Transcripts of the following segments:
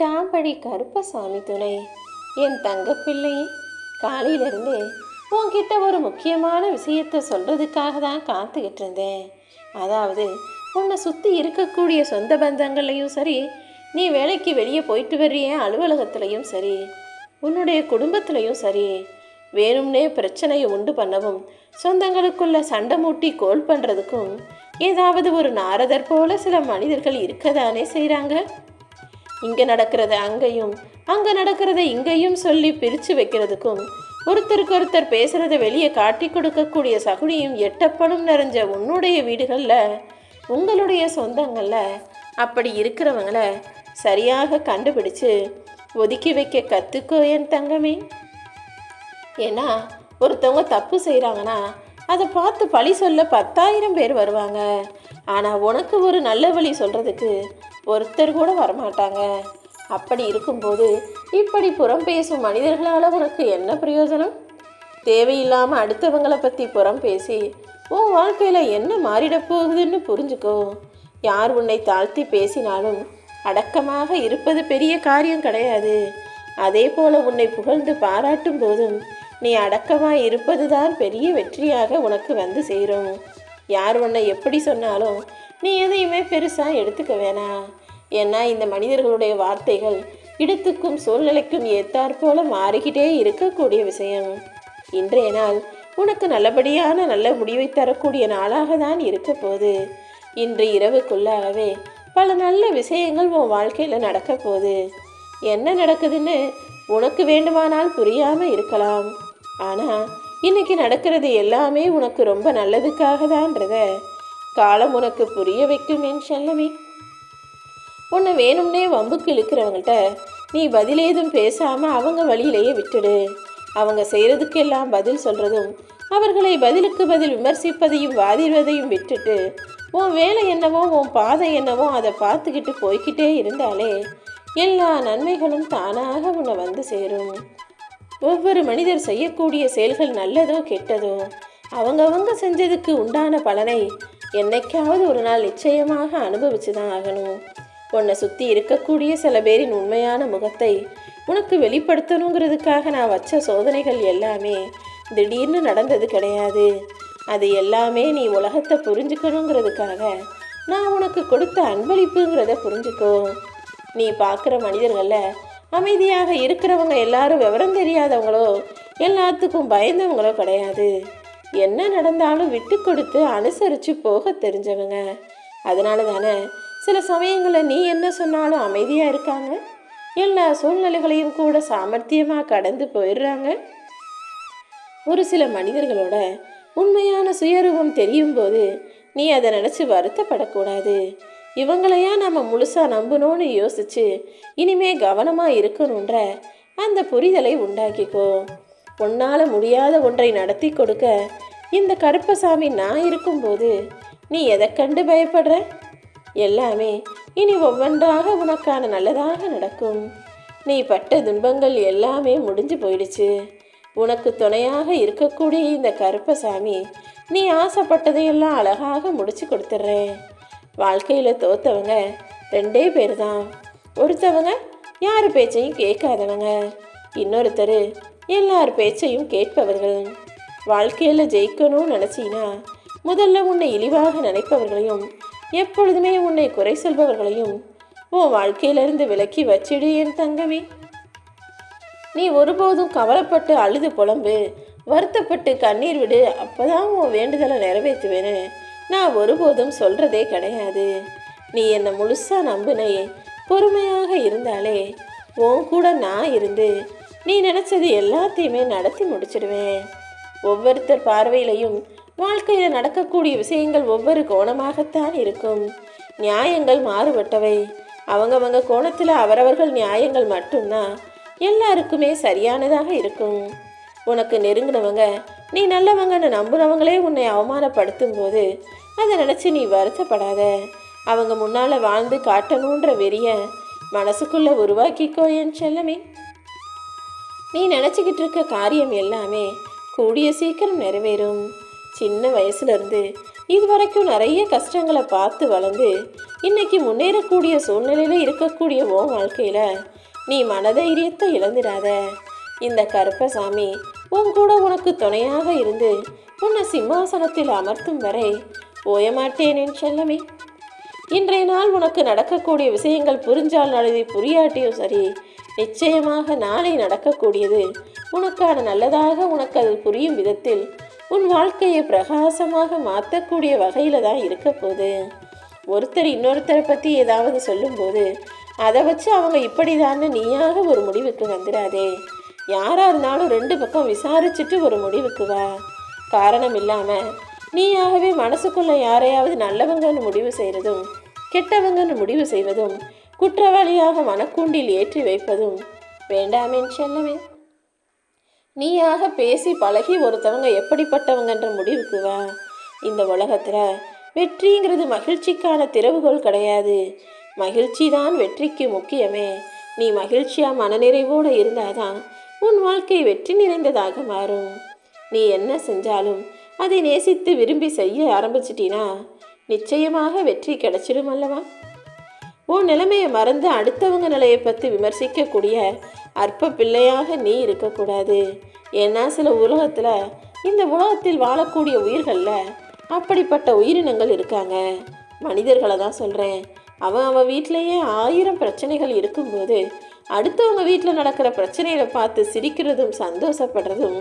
டாம்படி கருப்பசாமி துணை. என் தங்கப்பிள்ளை, காலையிலிருந்து உன்கிட்ட ஒரு முக்கியமான விஷயத்தை சொல்கிறதுக்காக தான் காத்துக்கிட்டு இருந்தேன். அதாவது, உன்னை சுற்றி இருக்கக்கூடிய சொந்த பந்தங்கள்லையும் சரி, நீ வேலைக்கு வெளியே போயிட்டு வர்றிய அலுவலகத்துலேயும் சரி, உன்னுடைய குடும்பத்துலேயும் சரி, வேணும்னே பிரச்சனையை உண்டு பண்ணவும், சொந்தங்களுக்குள்ள சண்டை மூட்டி கோல் பண்ணுறதுக்கும் ஏதாவது ஒரு நாரதர் போல சில மனிதர்கள் இருக்கதானே செய்கிறாங்க. இங்கே நடக்கிறத அங்கேயும், அங்கே நடக்கிறத இங்கேயும் சொல்லி பிரித்து வைக்கிறதுக்கும், ஒருத்தருக்கு ஒருத்தர் பேசுகிறத வெளியே காட்டி கொடுக்கக்கூடிய சகுனியும் எட்டப்படும் நிறைஞ்ச உன்னுடைய வீடுகளில், உங்களுடைய சொந்தங்களில் அப்படி இருக்கிறவங்கள சரியாக கண்டுபிடிச்சு ஒதுக்கி வைக்க கற்றுக்கோ என் தங்கமே. ஏன்னா, ஒருத்தவங்க தப்பு செய்கிறாங்கன்னா அதை பார்த்து பழி சொல்ல 10,000 பேர் வருவாங்க. ஆனால் உனக்கு ஒரு நல்ல வழி சொல்கிறதுக்கு ஒருத்தர் கூட வரமாட்டாங்க. அப்படி இருக்கும்போது இப்படி புறம் பேசும் மனிதர்களால் உனக்கு என்ன பிரயோஜனம்? தேவையில்லாமல் அடுத்தவங்களை பற்றி புறம் பேசி உன் வாழ்க்கையில் என்ன மாறிட போகுதுன்னு புரிஞ்சுக்கோ. யார் உன்னை தாழ்த்தி பேசினாலும் அடக்கமாக இருப்பது பெரிய காரியம் கிடையாது. அதே போல் உன்னை புகழ்ந்து பாராட்டும் போதும் நீ அடக்கமாக இருப்பது தான் பெரிய வெற்றியாக உனக்கு வந்து சேரும். யார் உன்னை எப்படி சொன்னாலும் நீ எதையுமே பெருசாக எடுத்துக்க வேணாம். ஏன்னா இந்த மனிதர்களுடைய வார்த்தைகள் இடத்துக்கும் சூழ்நிலைக்கும் ஏற்றாற்போல மாறிக்கிட்டே இருக்கக்கூடிய விஷயம். இன்றைய நாள் உனக்கு நல்லபடியான நல்ல முடிவை தரக்கூடிய நாளாக தான் இருக்க போகுது. இன்று இரவுக்குள்ளாகவே பல நல்ல விஷயங்கள் உன் வாழ்க்கையில் நடக்க போகுது. என்ன நடக்குதுன்னு உனக்கு வேண்டுமானால் புரியாமல் இருக்கலாம். ஆனால் இன்னைக்கு நடக்கிறது எல்லாமே உனக்கு ரொம்ப நல்லதுக்காக தான்றத காலம் உனக்கு புரிய வைக்கும் என் செல்லமே. உன்னை வேணும்னே வம்புக்கு இழுக்கிறவங்கள்ட்ட நீ பதில் ஏதும் பேசாமல் அவங்க வழியிலேயே விட்டுடு. அவங்க செய்கிறதுக்கெல்லாம் பதில் சொல்கிறதும், அவர்களை பதிலுக்கு பதில் விமர்சிப்பதையும் வாதிடுவதையும் விட்டுட்டு உன் வேலை என்னவோ உன் பாதை என்னவோ அதை பார்த்துக்கிட்டு போய்கிட்டே இருந்தாலே எல்லா நன்மைகளும் தானாக உன்னை வந்து சேரும். ஒவ்வொரு மனிதர் செய்யக்கூடிய செயல்கள் நல்லதோ கெட்டதோ அவங்கவங்க செஞ்சதுக்கு உண்டான பலனை என்னைக்காவது ஒரு நாள் நிச்சயமாக அனுபவிச்சு தான் ஆகணும். உன்னை சுற்றி இருக்கக்கூடிய சில பேரின் உண்மையான முகத்தை உனக்கு வெளிப்படுத்தணுங்கிறதுக்காக நான் வச்ச சோதனைகள் எல்லாமே திடீர்னு நடந்தது கிடையாது. அது எல்லாமே நீ உலகத்தை புரிஞ்சுக்கணுங்கிறதுக்காக நான் உனக்கு கொடுத்த அன்பளிப்புங்கிறத புரிஞ்சுக்கோ. நீ பார்க்குற மனிதர்களில் அமைதியாக இருக்கிறவங்க எல்லாரும் விவரம் தெரியாதவங்களோ எல்லாத்துக்கும் பயந்தவங்களோ கிடையாது. என்ன நடந்தாலும் விட்டு கொடுத்து அனுசரித்து போக தெரிஞ்சவங்க. அதனால தானே சில சமயங்களில் நீ என்ன சொன்னாலும் அமைதியாக இருக்காங்க. எல்லா சூழ்நிலைகளையும் கூட சாமர்த்தியமாக கடந்து போயிடுறாங்க. ஒரு சில மனிதர்களோட உண்மையான சுயரூபம் தெரியும் போது நீ அதை நினச்சி வருத்தப்படக்கூடாது. இவங்களையா நம்ம முழுசாக நம்பணும்னு யோசிச்சு இனிமே கவனமாக இருக்கணுன்ற அந்த புரிதலை உண்டாக்கிக்கோ. உன்னால் முடியாத ஒன்றை நடத்தி கொடுக்க இந்த கருப்பசாமி நான் இருக்கும்போது நீ எதை கண்டு பயப்படுற? எல்லாமே இனி ஒவ்வொன்றாக உனக்கான நல்லதாக நடக்கும். நீ பட்ட துன்பங்கள் எல்லாமே முடிஞ்சு போயிடுச்சு. உனக்கு துணையாக இருக்கக்கூடிய இந்த கருப்பசாமி நீ ஆசைப்பட்டதையெல்லாம் அழகாக முடிச்சு கொடுத்துட்றேன். வாழ்க்கையில் தோத்தவங்க 2 பேர் தான். ஒருத்தவங்க யார் பேச்சையும் கேட்காதவங்க, இன்னொருத்தர் எல்லார் பேச்சையும் கேட்பவர்கள். வாழ்க்கையில் ஜெயிக்கணும்னு நினச்சின்னா முதல்ல உன்னை இழிவாக நினைப்பவர்களையும் எப்பொழுதுமே உன்னை குறை சொல்பவர்களையும் உன் வாழ்க்கையிலிருந்து விலக்கி வச்சிடு என் தங்கமே. நீ ஒருபோதும் கவலைப்பட்டு அழுது புலம்பு, வருத்தப்பட்டு கண்ணீர் விடு, அப்போதான் உன் வேண்டுதலை நிறைவேற்றுவேன்னு நான் ஒருபோதும் சொல்கிறதே கிடையாது. நீ என்னை முழுசாக நம்புனையே, பொறுமையாக இருந்தாலே உன் கூட நான் இருந்து நீ நினச்சது எல்லாத்தையுமே நடத்தி முடிச்சிடுவேன். ஒவ்வொருத்தர் பார்வையிலையும் வாழ்க்கையில் நடக்கக்கூடிய விஷயங்கள் ஒவ்வொரு கோணமாகத்தான் இருக்கும். நியாயங்கள் மாறுபட்டவை. அவங்கவங்க கோணத்தில் அவரவர்கள் நியாயங்கள் மட்டும்தான் எல்லாருக்குமே சரியானதாக இருக்கும். உனக்கு நெருங்கினவங்க நீ நல்லவங்கன்னு நம்புனவங்களே உன்னை அவமானப்படுத்தும் போது அதை நினச்சி நீ வருத்தப்படாத. அவங்க முன்னால் வாழ்ந்து காட்டணுன்ற வெறிய மனசுக்குள்ளே உருவாக்கிக்கோ என் செல்லமே. நீ நினச்சிக்கிட்டு இருக்க காரியம் எல்லாமே கூடிய சீக்கிரம் நிறைவேறும். சின்ன வயசுலேருந்து இது வரைக்கும் நிறைய கஷ்டங்களை பார்த்து வளர்ந்து இன்னைக்கு முன்னேறக்கூடிய சூழ்நிலையில் இருக்கக்கூடிய உன் வாழ்க்கையில் நீ மனதைரியத்தை இழந்துடாத. இந்த கருப்பசாமி உன் கூட உனக்கு துணையாக இருந்து உன்னை சிம்மாசனத்தில் அமர்த்தும் வரை ஓயமாட்டேனேன் செல்லமே. இன்றைய நாள் உனக்கு நடக்கக்கூடிய விஷயங்கள் புரிஞ்சால் நல்லது, புரியாட்டியும் சரி, நிச்சயமாக நாளை நடக்கக்கூடியது உனக்கான நல்லதாக உனக்கு அது புரியும் விதத்தில் உன் வாழ்க்கையை பிரகாசமாக மாற்றக்கூடிய வகையில் தான் இருக்க போகுது. ஒருத்தர் இன்னொருத்தரை பற்றி ஏதாவது சொல்லும்போது அதை வச்சு அவங்க இப்படிதான்னு நீயாக ஒரு முடிவுக்கு வந்துடாதே. யாராக இருந்தாலும் ரெண்டு பக்கம் விசாரிச்சுட்டு ஒரு முடிவுக்கு வா. காரணம் இல்லாமல் நீயாகவே மனசுக்குள்ளே யாரையாவது நல்லவங்கன்னு முடிவு செய்கிறதும் கெட்டவங்கன்னு முடிவு செய்வதும் குற்றவாளியாக மனக்கூண்டில் ஏற்றி வைப்பதும் வேண்டாமேன்னு செல்லவே. நீயாக பேசி பழகி ஒருத்தவங்க எப்படிப்பட்டவங்கன்ற முடிவுக்கு வா. இந்த உலகத்தில் வெற்றிங்கிறது மகிழ்ச்சிக்கான திறவுகோல் கிடையாது. மகிழ்ச்சி தான் வெற்றிக்கு முக்கியமே. நீ மகிழ்ச்சியாக மனநிறைவோடு இருந்தாதான் உன் வாழ்க்கை வெற்றி நிறைந்ததாக மாறும். நீ என்ன செஞ்சாலும் அதை நேசித்து விரும்பி செய்ய ஆரம்பிச்சிட்டினா நிச்சயமாக வெற்றி கிடைச்சிடும் அல்லவா. உன் நிலைமையை மறந்து அடுத்தவங்க நிலையை பற்றி விமர்சிக்கக்கூடிய அற்ப பிள்ளையாக நீ இருக்கக்கூடாது. ஏன்னா சில இந்த உலகத்தில் வாழக்கூடிய உயிர்களில் அப்படிப்பட்ட உயிரினங்கள் இருக்காங்க. மனிதர்களை தான் சொல்கிறேன். அவன் வீட்டிலேயே 1000 பிரச்சனைகள் இருக்கும்போது அடுத்தவங்க வீட்டில் நடக்கிற பிரச்சனைகளை பார்த்து சிரிக்கிறதும் சந்தோஷப்படுறதும்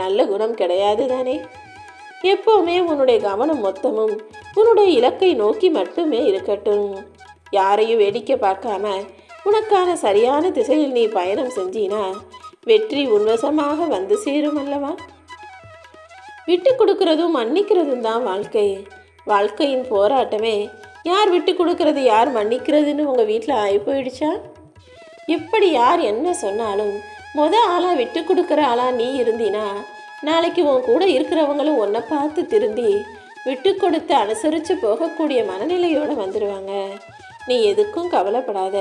நல்ல குணம் கிடையாது தானே. எப்போவுமே உன்னுடைய கவனம் மொத்தமும் உன்னுடைய இலக்கை நோக்கி மட்டுமே இருக்கட்டும். யாரையும் வேடிக்கை பார்க்காம உனக்கான சரியான திசையில் நீ பயணம் செஞ்சினா வெற்றி உன்வசமாக வந்து சேரும் அல்லவா. விட்டு கொடுக்கறதும் மன்னிக்கிறதும் தான் வாழ்க்கை. வாழ்க்கையின் போராட்டமே யார் விட்டு கொடுக்கறது யார் மன்னிக்கிறதுன்னு உங்கள் வீட்டில் ஆகி போயிடுச்சா. இப்படி யார் என்ன சொன்னாலும் ஆளாக விட்டு கொடுக்குற ஆளாக நீ இருந்தினா நாளைக்கு உன் கூட இருக்கிறவங்களும் உன்னை பார்த்து திருந்தி விட்டு கொடுத்து அனுசரித்து போகக்கூடிய மனநிலையோடு வந்துடுவாங்க. நீ எதுக்கும் கவலைப்படாத.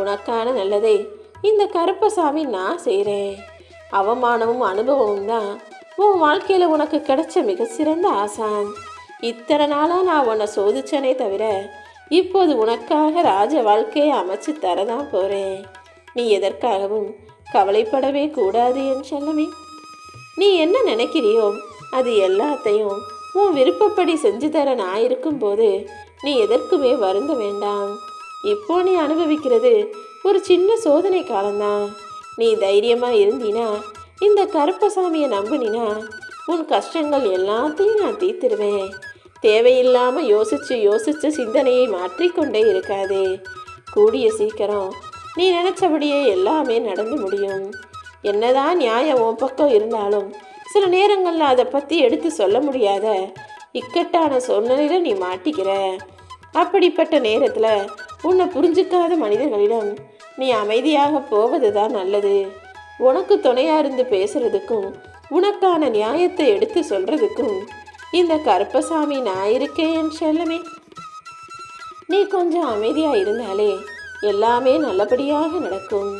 உனக்கான நல்லதை இந்த கருப்பசாமி நான் செய்கிறேன். அவமானமும் அனுபவமும் தான் உன் வாழ்க்கையில் உனக்கு கிடைச்ச மிக சிறந்த ஆசான். இத்தனை நாளாக நான் உன்னை சோதிச்சனே தவிர இப்போது உனக்காக ராஜ வாழ்க்கையை அமைச்சு தரதான் போகிறேன். நீ எதற்காகவும் கவலைப்படவே கூடாது என் செல்லமே. நீ என்ன நினைக்கிறியோ அது எல்லாத்தையும் உன் விருப்பப்படி செஞ்சு தர நான் இருக்கும்போது நீ எதற்குமே வருந்த வேண்டாம். இப்போ நீ அனுபவிக்கிறது ஒரு சின்ன சோதனை காலம்தான். நீ தைரியமாக இருந்தினா இந்த கருப்பசாமியை நம்பினா உன் கஷ்டங்கள் எல்லாத்தையும் நான் தீர்த்துருவேன். தேவையில்லாமல் யோசித்து சிந்தனையை மாற்றிக்கொண்டே இருக்காதே. கூடிய சீக்கிரம் நீ நினச்சபடியே எல்லாமே நடந்து முடியும். என்னதான் நியாயம் உன் பக்கம் இருந்தாலும் சில நேரங்களில் அதை பற்றி எடுத்து சொல்ல முடியாத இக்கட்டான சூழ்நிலையில் நீ மாட்டிக்கிற. அப்படிப்பட்ட நேரத்தில் உன்னை புரிஞ்சிக்காத மனிதர்களிடம் நீ அமைதியாக போவது தான் நல்லது. உனக்கு துணையாக இருந்து பேசுறதுக்கும் உனக்கான நியாயத்தை எடுத்து சொல்கிறதுக்கும் இந்த கருப்பசாமி நான் இருக்கேன் செல்லமே. நீ கொஞ்சம் அமைதியாக இருந்தாலே எல்லாமே நல்லபடியாக நடக்கும்.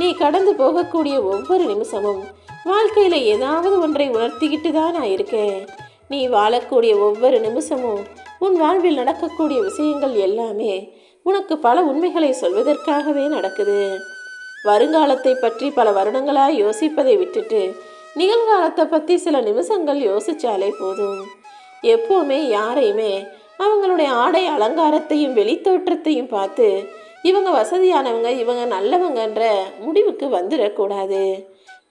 நீ கடந்து போகக்கூடிய ஒவ்வொரு நிமிஷமும் வாழ்க்கையில் ஏதாவது ஒன்றை உணர்த்திக்கிட்டு தான் நான் இருக்கேன். நீ வாழக்கூடிய ஒவ்வொரு நிமிஷமும் உன் வாழ்வில் நடக்கக்கூடிய விஷயங்கள் எல்லாமே உனக்கு பல உண்மைகளை சொல்வதற்காகவே நடக்குது. வருங்காலத்தை பற்றி பல வருடங்களாக யோசிப்பதை விட்டுட்டு நிகழ்காலத்தை பற்றி சில நிமிஷங்கள் யோசித்தாலே போதும். எப்போவுமே யாரையுமே அவங்களுடைய ஆடை அலங்காரத்தையும் வெளித்தோற்றத்தையும் பார்த்து இவங்க வசதியானவங்க இவங்க நல்லவங்கன்ற முடிவுக்கு வந்துடக்கூடாது.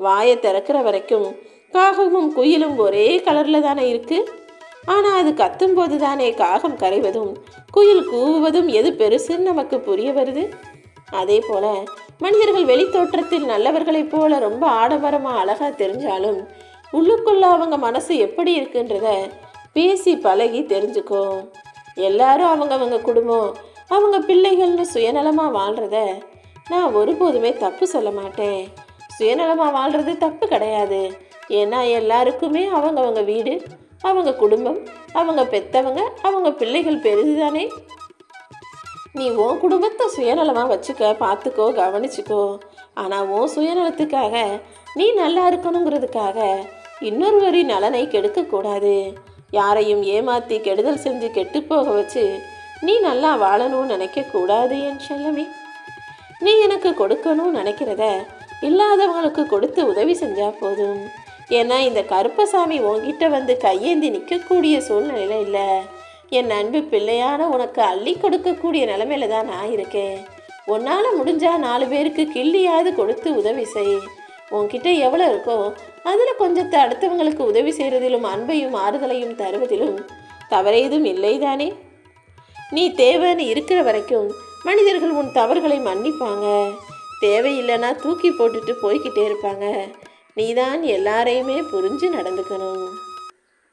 வாயை திறக்கிற வரைக்கும் காகமும் குயிலும் ஒரே கலரில் தானே இருக்குது. ஆனால் அது கத்தும்போது தானே காகம் கரைவதும் குயில் கூவுவதும் எது பெருசுன்னு நமக்கு புரிய வருது. அதே போல் மனிதர்கள் வெளித்தோற்றத்தில் நல்லவர்களைப் போல ரொம்ப ஆடம்பரமாக அழகாக தெரிஞ்சாலும் உள்ளுக்குள்ள அவங்க மனசு எப்படி இருக்குன்றத பேசி பழகி தெரிஞ்சுக்கோ. எல்லாரும் அவங்கவங்க குடும்பம் அவங்க பிள்ளைகள்னு சுயநலமாக வாழ்கிறத நான் ஒருபோதுமே தப்பு சொல்ல மாட்டேன். சுயநலமாக வாழ்கிறது தப்பு கிடையாது. ஏன்னா எல்லாருக்குமே அவங்கவங்க வீடு, அவங்க குடும்பம், அவங்க பெற்றவங்க, அவங்க பிள்ளைகள் பெருதுதானே. நீ உன் குடும்பத்தை சுயநலமாக வச்சுக்க, பார்த்துக்கோ, கவனிச்சுக்கோ. ஆனால் உன் சுயநலத்துக்காக நீ நல்லா இருக்கணுங்கிறதுக்காக இன்னொருவரின் நலனை கெடுக்கக்கூடாது. யாரையும் ஏமாற்றி கெடுதல் செஞ்சு கெட்டுப்போக வச்சு நீ நல்லா வாழணும்னு நினைக்கக்கூடாது என் செல்லமே. நீ எனக்கு கொடுக்கணும்னு நினைக்கிறத இல்லாதவங்களுக்கு கொடுத்து உதவி செஞ்சா போதும். ஏன்னா இந்த கருப்பசாமி உன்கிட்ட வந்து கையேந்தி நிற்கக்கூடிய சூழ்நிலையில இல்லை. என் அன்பு பிள்ளையான உனக்கு அள்ளி கொடுக்கக்கூடிய நிலைமையில தான் நான் இருக்கேன். உன்னால் முடிஞ்சா 4 பேருக்கு கிள்ளியாவது கொடுத்து உதவி செய். உன்கிட்ட எவ்வளோ இருக்கோ அதில் கொஞ்சத்தை அடுத்தவங்களுக்கு உதவி செய்கிறதிலும் அன்பையும் ஆறுதலையும் தருவதிலும் தவறேதும் இல்லைதானே. நீ தேவைன்னு இருக்கிற வரைக்கும் மனிதர்கள் உன் தவறுகளை மன்னிப்பாங்க. தேவையில்லைன்னா தூக்கி போட்டுட்டு போய்கிட்டே இருப்பாங்க. நீதான் எல்லாரையுமே புரிஞ்சு நடந்துக்கணும்.